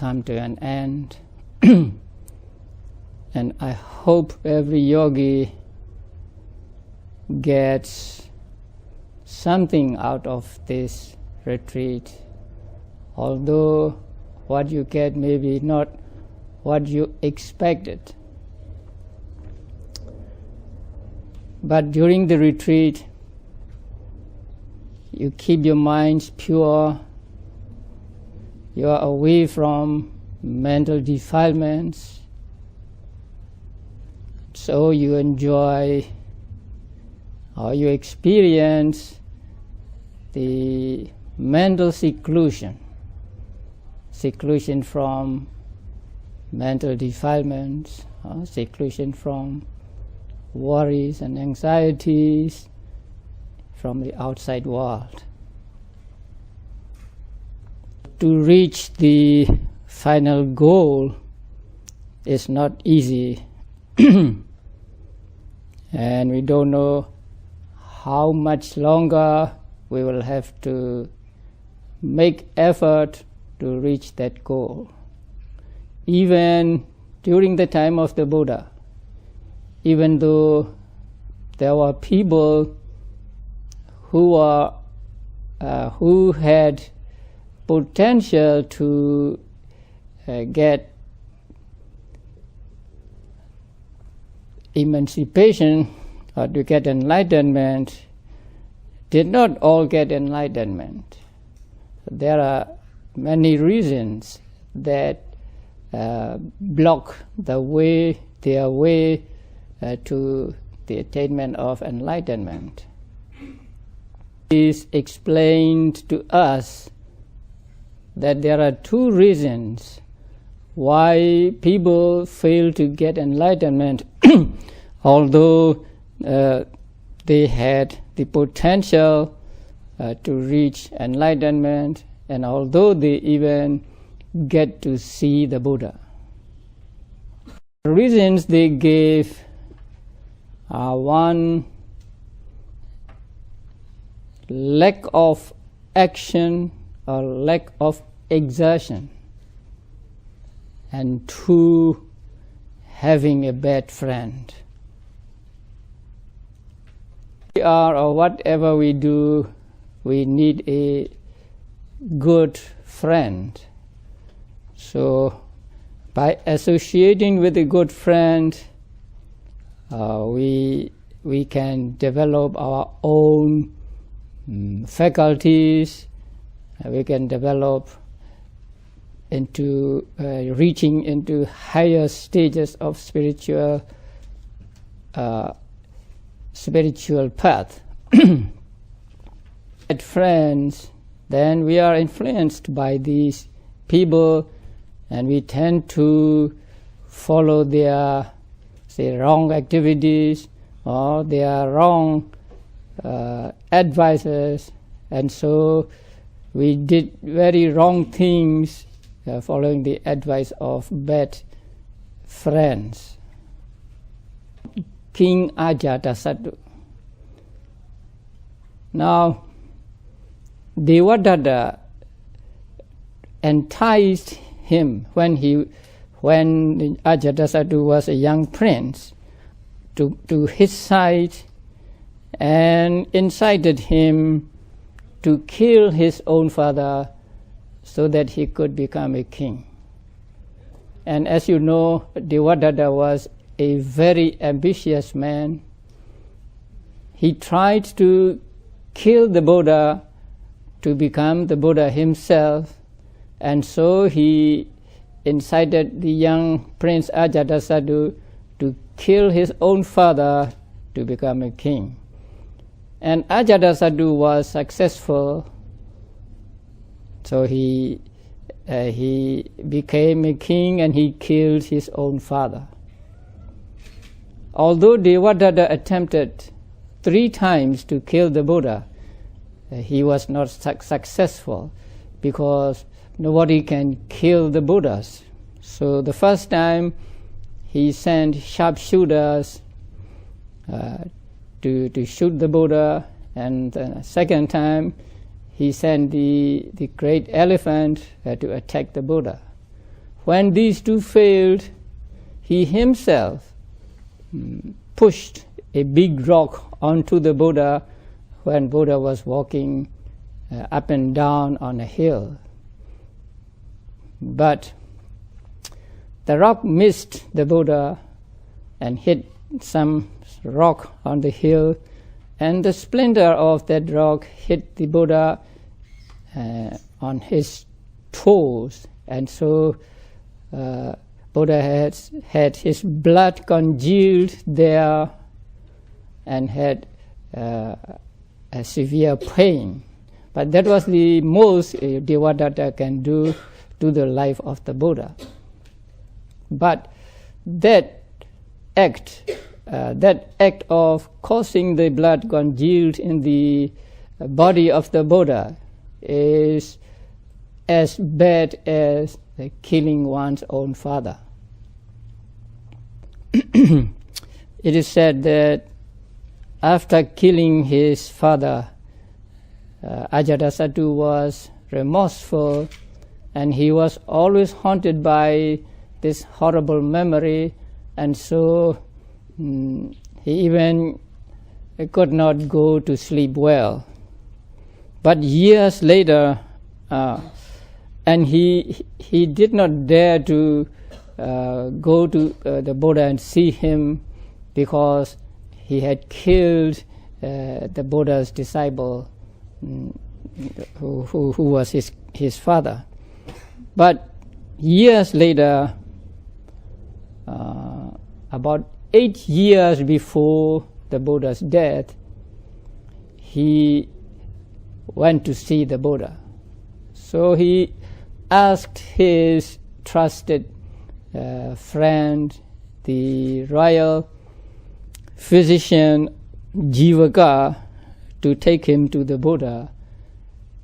come to an end. And I hope every yogi gets something out of this retreat, although what you get may be not what you expected. But during the retreat, you keep your minds pure, you are away from mental defilements, so you enjoy or you experience the mental seclusion from mental defilements, seclusion from worries and anxieties from the outside world. To reach the final goal is not easy, and we don't know how much longer we will have to make effort to reach that goal. Even during the time of the Buddha, even though there were people who had potential to get emancipation or to get enlightenment, did not all get enlightenment. There are many reasons that block their way to the attainment of enlightenment. It is explained to us that there are two reasons why people fail to get enlightenment, although they had the potential to reach enlightenment, and although they even get to see the Buddha. The reasons they gave are: one, lack of action or lack of exertion, and two, having a bad friend. We are, or whatever we do, we need a good friend. So by associating with a good friend, we can develop our own faculties. We can develop into reaching into higher stages of spiritual path. At friends, then we are influenced by these people, and we tend to follow their, say, wrong activities or their wrong advices, and so we did very wrong things following the advice of bad friends. King Ajatasattu. Now, Devadatta enticed him when Ajatasattu was a young prince to his side and incited him to kill his own father so that he could become a king. And as you know, Devadatta was a very ambitious man. He tried to kill the Buddha to become the Buddha himself, and so he incited the young prince Ajatasattu to kill his own father to become a king. And Ajatasattu was successful, so he became a king and he killed his own father. Although Devadatta attempted 3 times to kill the Buddha, he was not successful, because nobody can kill the Buddhas. So the first time he sent sharpshooters to shoot the Buddha, and the second time he sent the great elephant to attack the Buddha. when these two failed, he himself pushed a big rock onto the Buddha when Buddha was walking up and down on a hill. But the rock missed the Buddha and hit some rock on the hill, and the splinter of that rock hit the Buddha on his toes, and so Buddha had his blood congealed there and had a severe pain. But that was the most Devadatta can do to the life of the Buddha. But that act of causing the blood congealed in the body of the Buddha is as bad as killing one's own father. It is said that after killing his father, Ajatasattu was remorseful, and he was always haunted by this horrible memory, and so he even could not go to sleep well. But years later, and he did not dare to go to the Buddha and see him, because he had killed the Buddha's disciple, who was his father. But years later, about 8 years before the Buddha's death, he went to see the Buddha. So he asked his trusted friend, the royal physician Jivaka, to take him to the Buddha.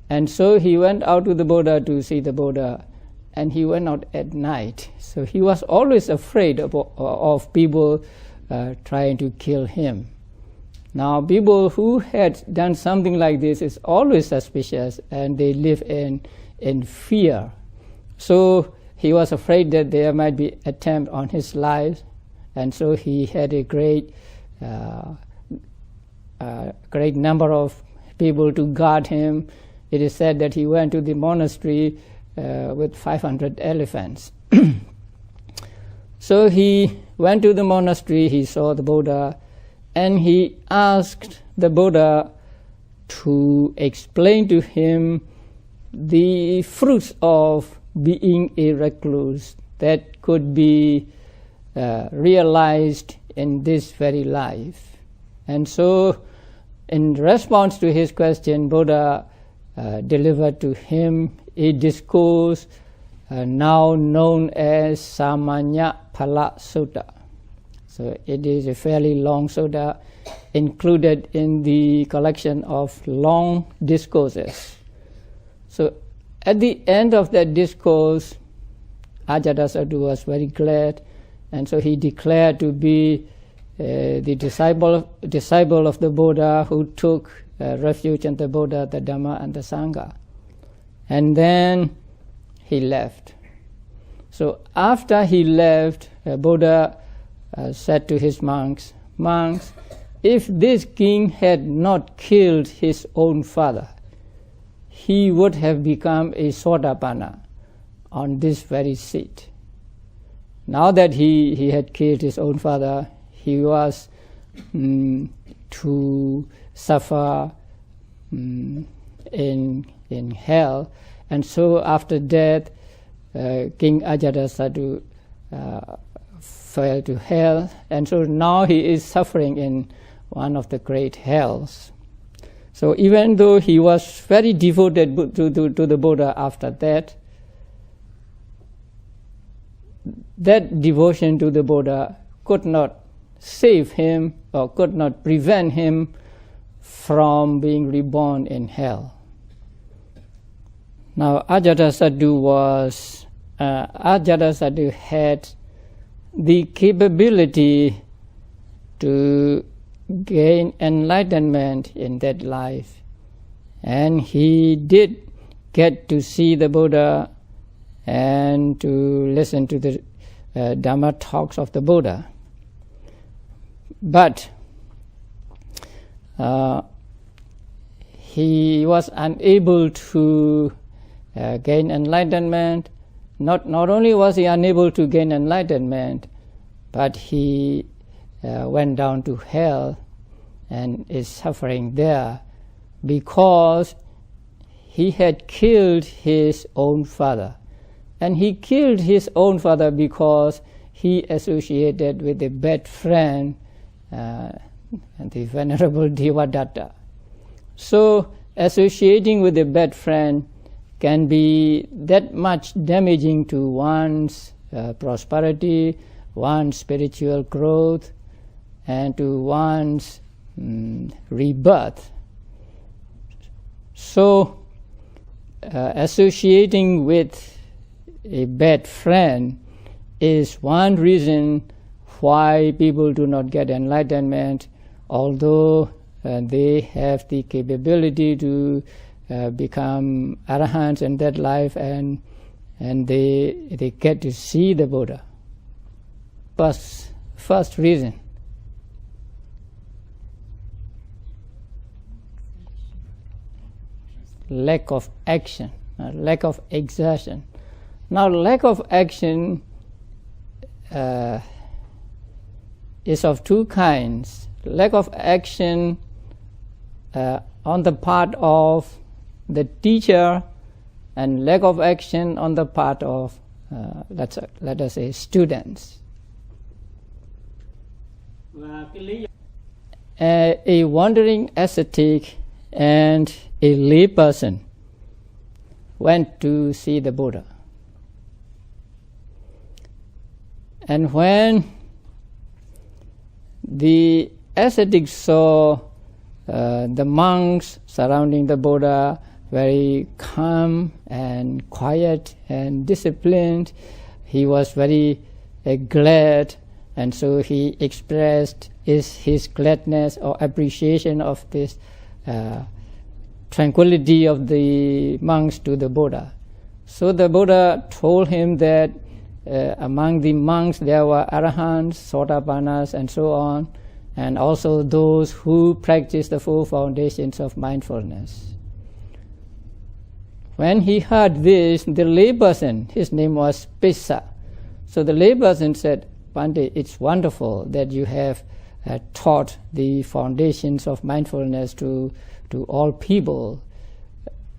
And so he went out to the Buddha to see the Buddha, and he went out at night. So he was always afraid of people trying to kill him. Now, people who had done something like this is always suspicious, and they live in fear. So he was afraid that there might be attempt on his life, and so he had a great number of people to guard him. It is said that he went to the monastery with 500 elephants. So he went to the monastery, he saw the Buddha, and he asked the Buddha to explain to him the fruits of being a recluse that could be realized in this very life. And so, in response to his question, Buddha delivered to him a discourse now known as Samanya Phala Sutta. So it is a fairly long sutta included in the collection of long discourses. So at the end of that discourse, Ajatasattu was very glad, and so he declared to be the disciple of the Buddha who took refuge in the Buddha, the Dhamma, and the Sangha. And then he left. So after he left, Buddha said to his monks, "Monks, if this king had not killed his own father, he would have become a Sotapanna on this very seat. Now that he had killed his own father, he was to suffer in hell, and so after death, King Ajatasattu fell to hell, and so now he is suffering in one of the great hells. So even though he was very devoted to the Buddha after that, that devotion to the Buddha could not save him or could not prevent him from being reborn in hell. Now Ajatasattu had the capability to gain enlightenment in that life, and he did get to see the Buddha and to listen to the Dhamma talks of the Buddha. But he was unable to gain enlightenment. Not only was he unable to gain enlightenment, but he went down to hell and is suffering there because he had killed his own father. And he killed his own father because he associated with a bad friend, the Venerable Devadatta. So associating with a bad friend can be that much damaging to one's prosperity, one's spiritual growth, and to one's rebirth. So associating with a bad friend is one reason why people do not get enlightenment, although they have the capability to become arahants in that life, and they get to see the Buddha. First reason. Lack of action, lack of exertion. Now, lack of action is of two kinds. Lack of action on the part of the teacher, and lack of action on the part of, let us say, students. A wandering ascetic and a lay person went to see the Buddha. And when the ascetic saw the monks surrounding the Buddha, very calm and quiet and disciplined, he was very glad, and so he expressed his gladness or appreciation of this tranquility of the monks to the Buddha. So the Buddha told him that among the monks there were arahants, sotapannas, and so on, and also those who practice the four foundations of mindfulness. When he heard this, the layperson, his name was Pissa. So the layperson said, Bhante, it's wonderful that you have taught the foundations of mindfulness to all people.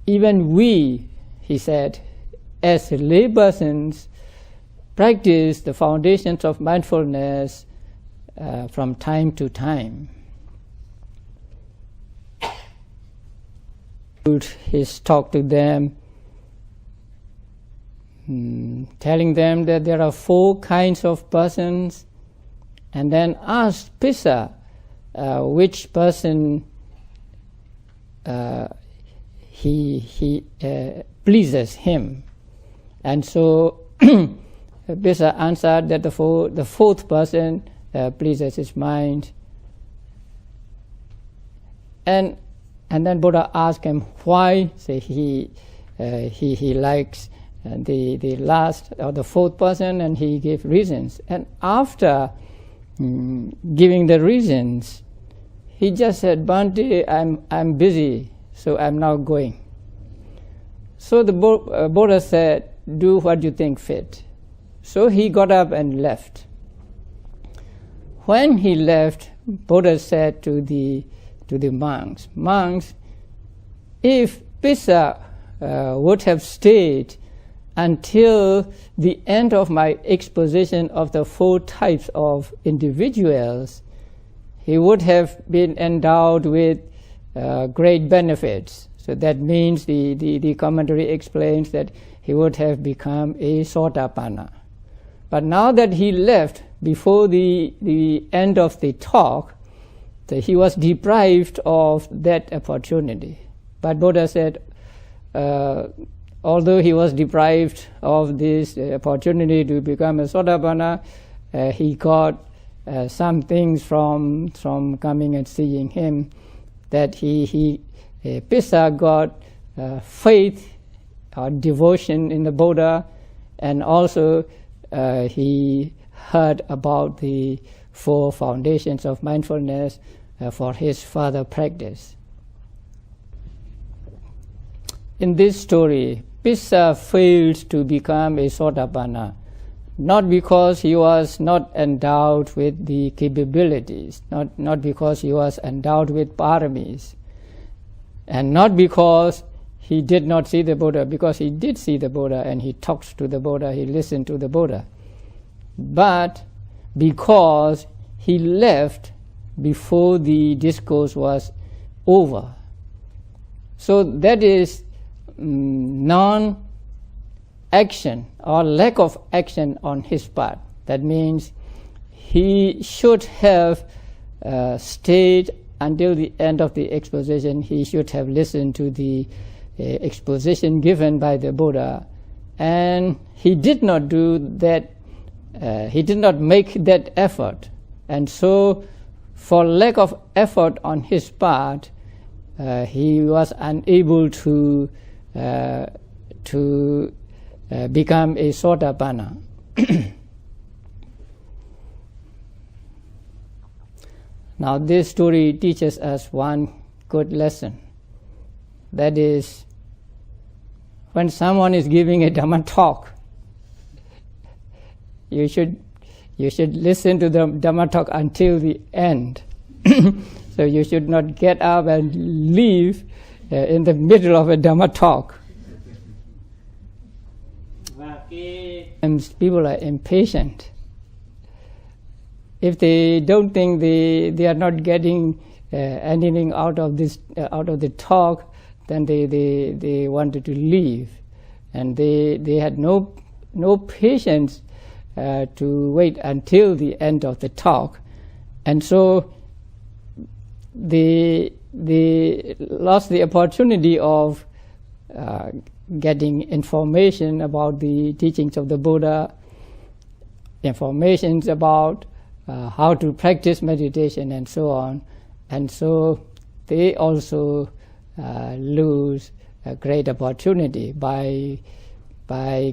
Even we, he said, as laypersons, practice the foundations of mindfulness from time to time. His talk to them, telling them that there are four kinds of persons, and then asked Pissa which person he pleases him. And so Pissa answered that the fourth person pleases his mind. And then Buddha asked him why. Say he likes the last or the fourth person, and he gave reasons. And after giving the reasons, he just said, Bhante, I'm busy, so I'm now going. So the Buddha said, do what you think fit. So he got up and left. When he left, Buddha said to the monks, if Pissa would have stayed until the end of my exposition of the four types of individuals, he would have been endowed with great benefits. So that means the commentary explains that he would have become a sotapanna. But now that he left before the end of the talk, he was deprived of that opportunity. But Buddha said, although he was deprived of this opportunity to become a sotapanna, he got some things from coming and seeing him, that Pissa got faith or devotion in the Buddha, and also he heard about the 4 foundations of mindfulness for his further practice. In this story, Pissa failed to become a Sotapanna, not because he was not endowed with the capabilities, not because he was endowed with paramis, and not because he did not see the Buddha, because he did see the Buddha and he talked to the Buddha, he listened to the Buddha, but because he left before the discourse was over. So that is non-action or lack of action on his part. That means he should have stayed until the end of the exposition. He should have listened to the exposition given by the Buddha, and he did not do that. He did not make that effort, and so for lack of effort on his part, he was unable to become a Sotapanna. Now this story teaches us one good lesson. That is, when someone is giving a Dhamma talk, you should listen to the Dhamma talk until the end. So you should not get up and leave in the middle of a Dhamma talk. And people are impatient. If they don't think they are not getting anything out of the talk, then they wanted to leave, and they had no patience to wait until the end of the talk, and so they lost the opportunity of getting information about the teachings of the Buddha, information about how to practice meditation and so on, and so they also lose a great opportunity by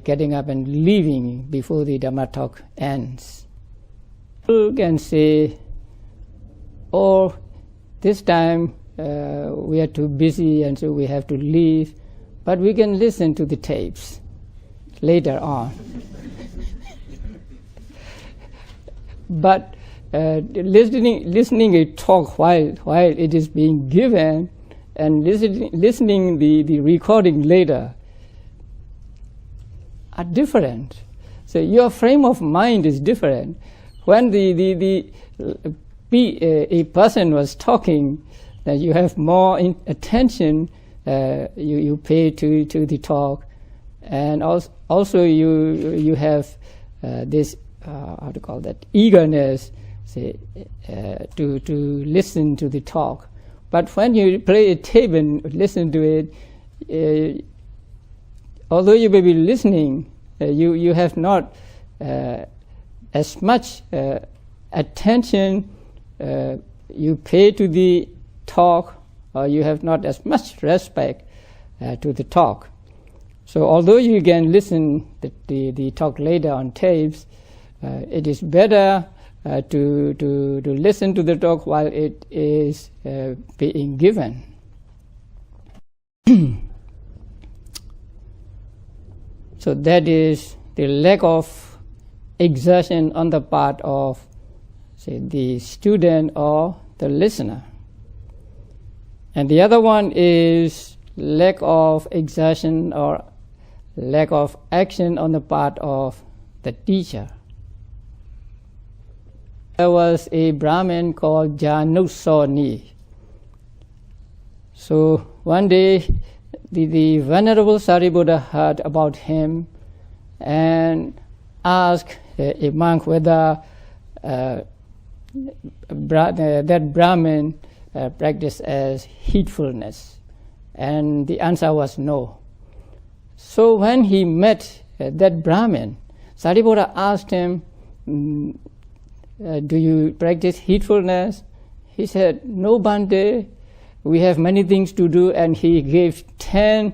getting up and leaving before the Dhamma talk ends. You can say, "Oh, this time we are too busy and so we have to leave," but we can listen to the tapes later on. But listening a talk while it is being given and listening the recording later are different. So your frame of mind is different. When a person was talking, that you have more attention, you pay to the talk, and also you have this how to call that, eagerness, say, to listen to the talk. But when you play a tape and listen to it, although you may be listening, you have not as much attention you pay to the talk, or you have not as much respect to the talk. So although you can listen the talk later on tapes, it is better to listen to the talk while it is being given. So that is the lack of exertion on the part of, say, the student or the listener. And the other one is lack of exertion or lack of action on the part of the teacher. There was a Brahmin called Janusoni. So one day the Venerable Sariputta heard about him and asked a monk whether that Brahmin practiced as heedfulness, and the answer was no. So when he met that Brahmin, Sariputta asked him, "Do you practice heedfulness?" He said, "No, Bhante, we have many things to do," and he gave 10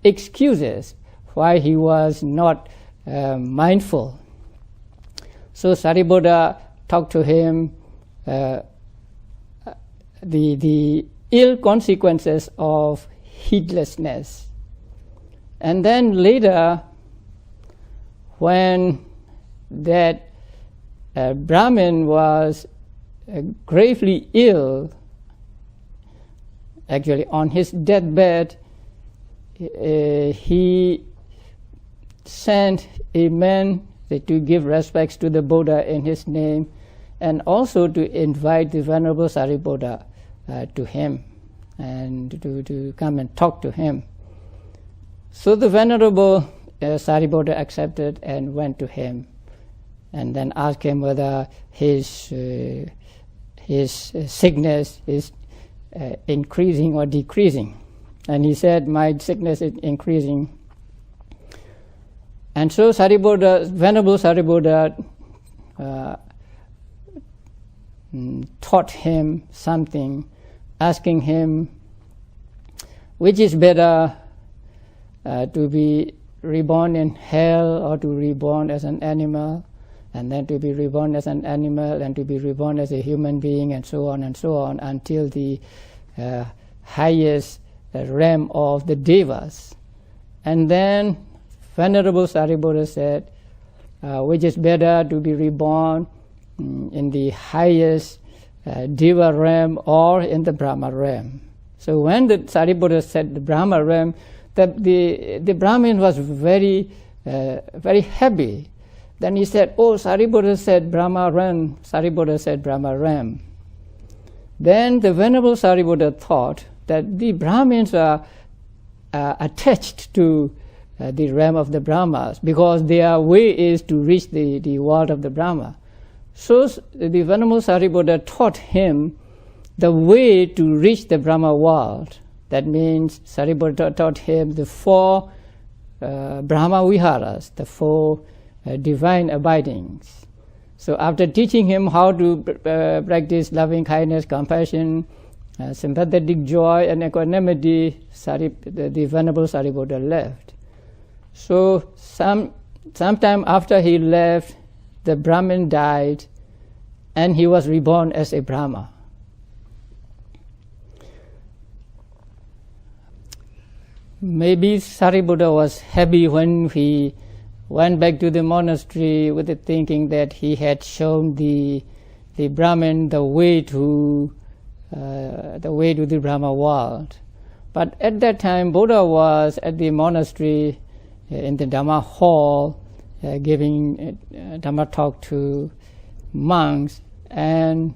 excuses why he was not mindful. So Sariputta talked to him the ill consequences of heedlessness. And then later, when that Brahmin was gravely ill, actually on his deathbed, he sent a man to give respects to the Buddha in his name, and also to invite the Venerable Sariputta to him and to come and talk to him. So the Venerable Sariputta accepted and went to him, and then asked him whether his sickness is increasing or decreasing. And he said, my sickness is increasing. And so Venerable Sariputta taught him something, asking him, which is better, to be reborn in hell or to reborn as an animal, and then to be reborn as an animal and to be reborn as a human being, and so on, until the highest realm of the devas. And then Venerable Sariputta said, which is better, to be reborn in the highest Deva realm or in the Brahma realm. So when the Sariputta said the Brahma realm, the Brahmin was very happy. Then he said, oh, Sariputta said Brahma realm, Sariputta said Brahma realm. Then the Venerable Sariputta thought that the Brahmins are attached to the realm of the Brahmas, because their way is to reach the world of the Brahma. So the Venerable Sariputta taught him the way to reach the Brahma world. That means Sariputta taught him the 4 Brahma Viharas, the 4 divine abidings. So after teaching him how to practice loving kindness, compassion, sympathetic joy, and equanimity, the Venerable Sariputta left. So sometime after he left, the Brahmin died, and he was reborn as a Brahma. Maybe Sariputta was happy when he went back to the monastery with the thinking that he had shown the Brahmin the way to the Brahma world. But at that time, Buddha was at the monastery in the Dhamma hall, giving Dhamma talk to monks, and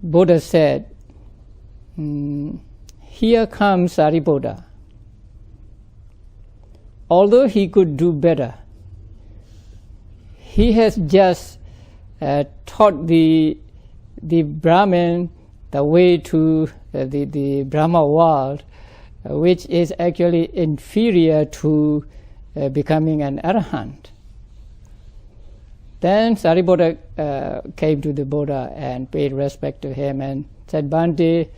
Buddha said, here comes Sariputta. Although he could do better, he has just taught the Brahmin the way to the Brahma world, which is actually inferior to becoming an arahant. Then Sariputta came to the Buddha and paid respect to him and said, Bhante,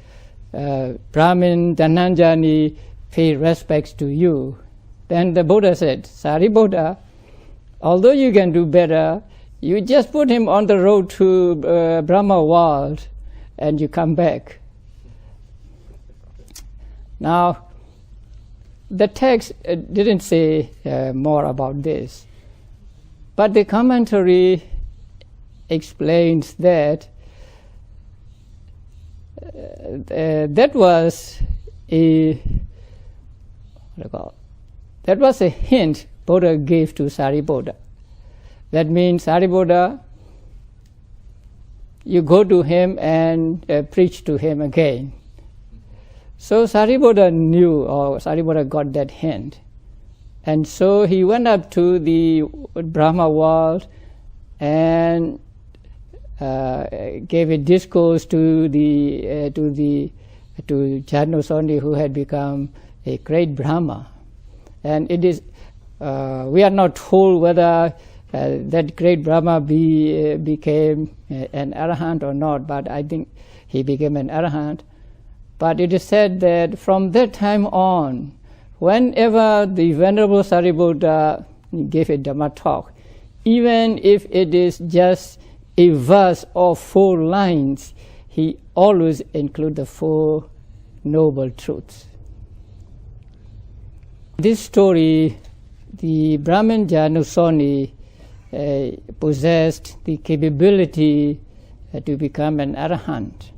Brahmin Dhananjani paid respects to you. Then the Buddha said, Sariputta, although you can do better, you just put him on the road to Brahma world and you come back. Now, the text didn't say more about this, but the commentary explains that that was a hint Buddha gave to Sariputta. That means, Sariputta, you go to him and preach to him again. So Sariputta knew, or Sariputta got that hint. And so he went up to the Brahma world and gave a discourse to Janusoni, who had become a great Brahma. And it is, we are not told whether that great Brahma became an arahant or not, but I think he became an arahant. But it is said that from that time on, whenever the Venerable Sariputta give a Dhamma talk, even if it is just a verse or 4 lines, he always includes the 4 noble truths. This story, the Brahmin Janusoni possessed the capability to become an arahant,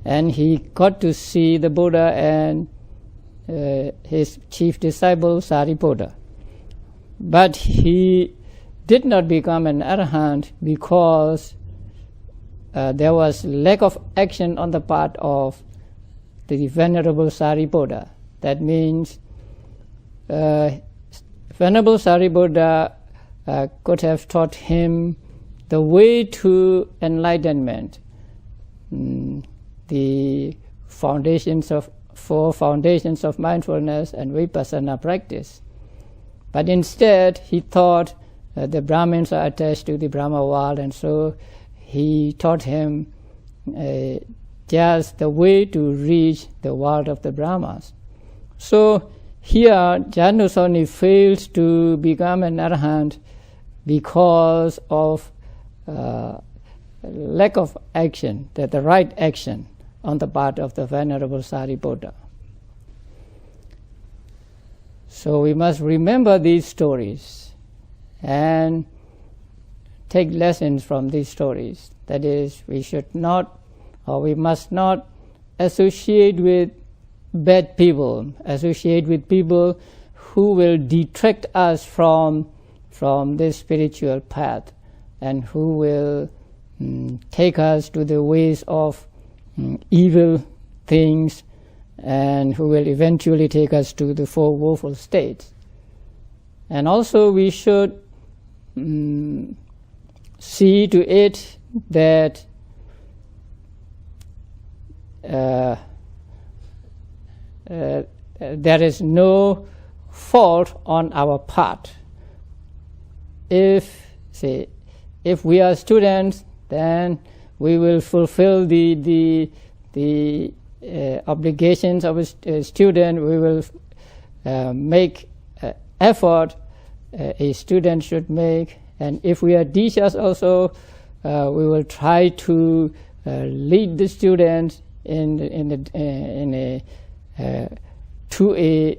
and he got to see the Buddha and his chief disciple Sariputta. But he did not become an arahant because there was lack of action on the part of the Venerable Sariputta. That means Venerable Sariputta could have taught him the way to enlightenment, the 4 foundations of mindfulness and vipassana practice. But instead, he thought the Brahmins are attached to the Brahma world, and so he taught him just the way to reach the world of the Brahmas. So here, Janusoni fails to become an arahant because of lack of action, the right action on the part of the Venerable Sariputta. So we must remember these stories and take lessons from these stories. That is, we should not, or we must not associate with bad people, associate with people who will detract us from this spiritual path and who will take us to the ways of evil things and who will eventually take us to the 4 woeful states. And also we should see to it that there is no fault on our part. If we are students, then we will fulfill the obligations of a student. We will make effort a student should make, and if we are teachers also, we will try to lead the students to a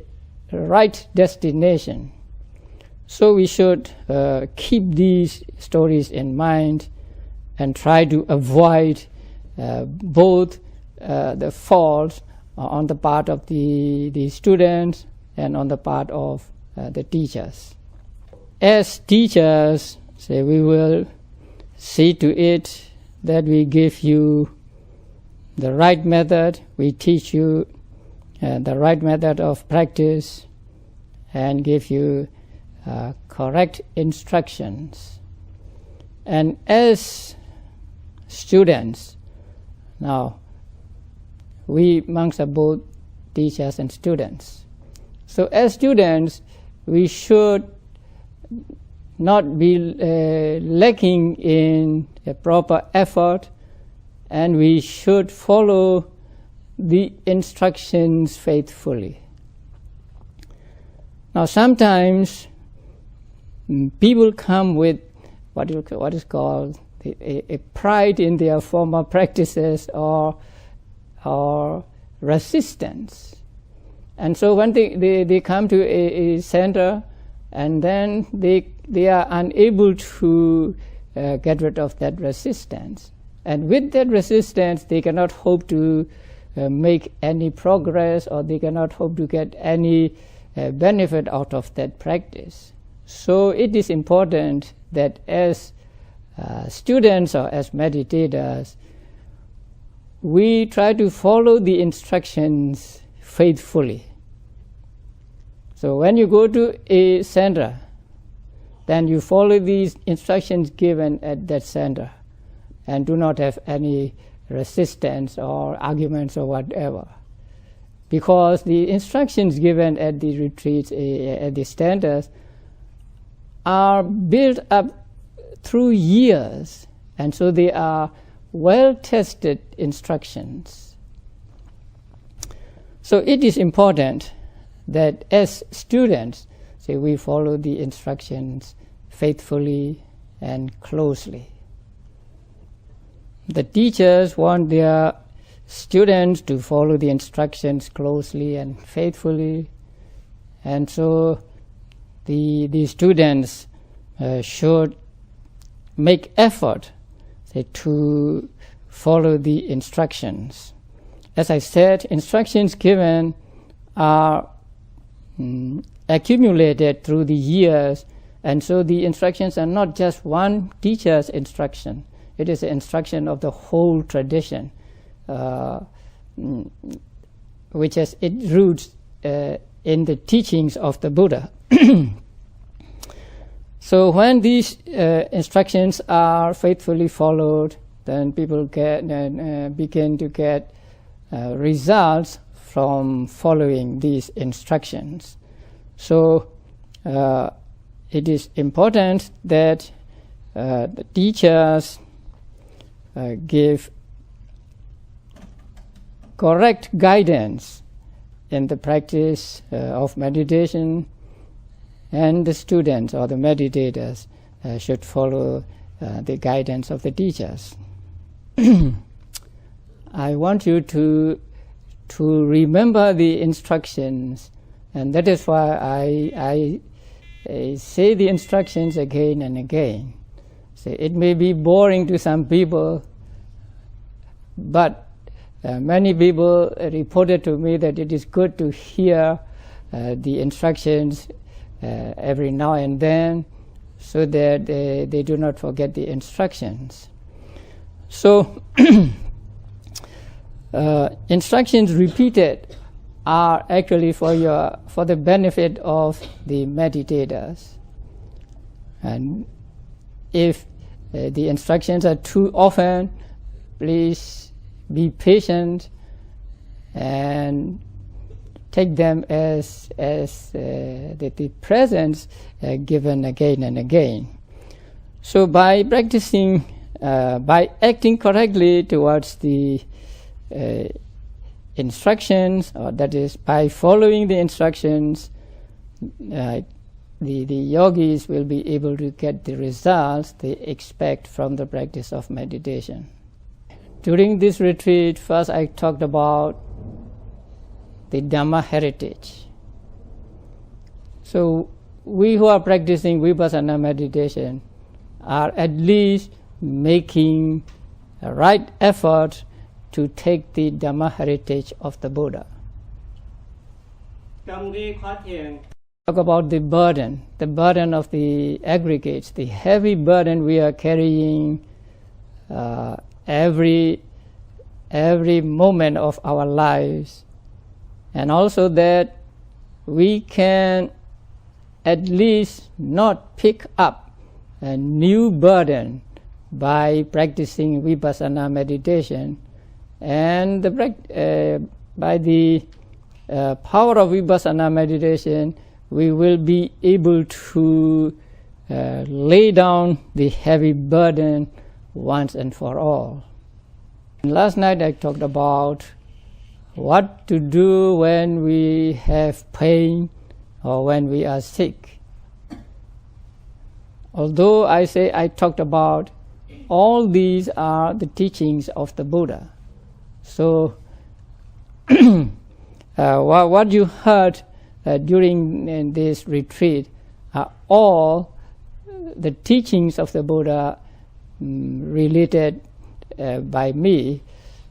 right destination. So we should keep these stories in mind and try to avoid both the faults on the part of the students and on the part of the teachers. As teachers, we will see to it that we give you the right method, we teach you the right method of practice, and give you correct instructions. And as students, now we monks are both teachers and students. So as students, we should not be lacking in a proper effort, and we should follow the instructions faithfully. Now sometimes people come with what is called a pride in their former practices or resistance. And so when they come to a center, and then they are unable to get rid of that resistance. And with that resistance, they cannot hope to make any progress, or they cannot hope to get any benefit out of that practice. So it is important that as students or as meditators, we try to follow the instructions faithfully. So when you go to a center, then you follow these instructions given at that center and do not have any resistance or arguments or whatever. Because the instructions given at the retreats, at the centers, are built up through years, and so they are well-tested instructions. So it is important that as students, So we follow the instructions faithfully and closely. The teachers want their students to follow the instructions closely and faithfully, and so the students should make effort to follow the instructions. As I said, instructions given are accumulated through the years, and so the instructions are not just one teacher's instruction. It is the instruction of the whole tradition, which has its roots in the teachings of the Buddha. So when these instructions are faithfully followed, then people begin to get results from following these instructions. So it is important that the teachers give correct guidance in the practice of meditation, and the students or the meditators should follow the guidance of the teachers. I want you to remember the instructions, and that is why I say the instructions again and again. So it may be boring to some people, but many people reported to me that it is good to hear the instructions every now and then, so that they do not forget the instructions. So instructions repeated are actually for the benefit of the meditators. And if the instructions are too often, please be patient and take them as the presents given again and again. So by practicing, by acting correctly towards the instructions, or that is by following the instructions, the yogis will be able to get the results they expect from the practice of meditation. During this retreat, first I talked about the Dhamma heritage. So we who are practicing Vipassana meditation are at least making a right effort to take the Dhamma heritage of the Buddha. Talk about the burden of the aggregates, the heavy burden we are carrying every moment of our lives, and also that we can at least not pick up a new burden by practicing Vipassana meditation, and by the power of Vipassana meditation, we will be able to lay down the heavy burden once and for all. Last night I talked about what to do when we have pain or when we are sick. Although I talked about all these are the teachings of the Buddha. So what you heard during this retreat are all the teachings of the Buddha related by me.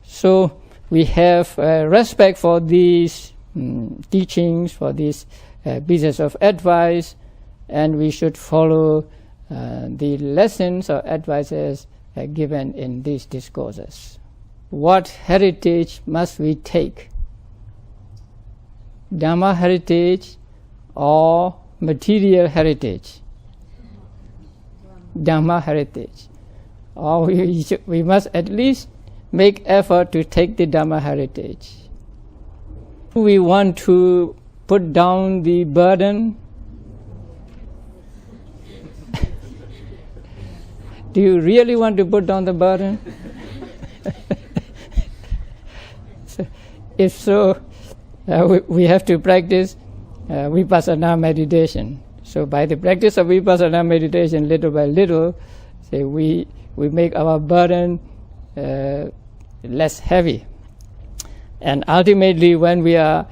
So we have respect for these teachings, for these pieces of advice, and we should follow the lessons or advices given in these discourses. What heritage must we take? Dhamma heritage or material heritage? Dhamma heritage. Or we must at least make effort to take the Dhamma heritage. We want to put down the burden. Do you really want to put down the burden? If so, we have to practice vipassana meditation. So by the practice of vipassana meditation, little by little, say we make our burden less heavy. And ultimately, when we are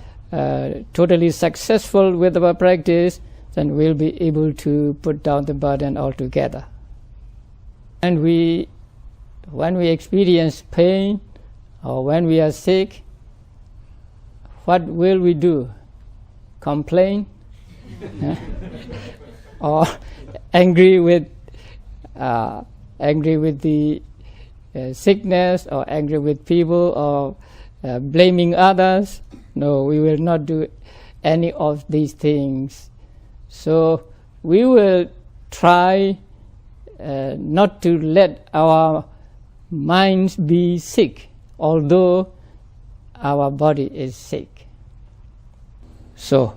totally successful with our practice, then we'll be able to put down the burden altogether. And when we experience pain or when we are sick, what will we do? Complain? Or angry with the sickness, or angry with people, or blaming others? No, we will not do any of these things. So we will try not to let our minds be sick, although our body is sick. So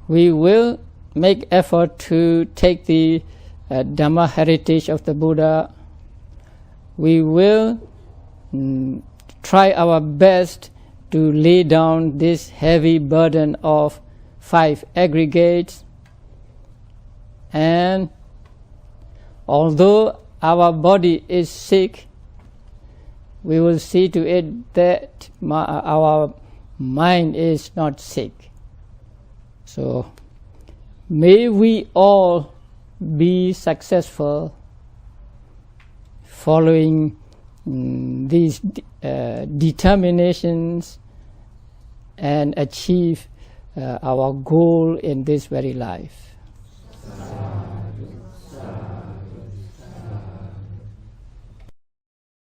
we will make effort to take the Dhamma heritage of the Buddha. We will try our best to lay down this heavy burden of 5 aggregates. And although our body is sick, we will see to it that our mind is not sick. So may we all be successful following these determinations and achieve our goal in this very life.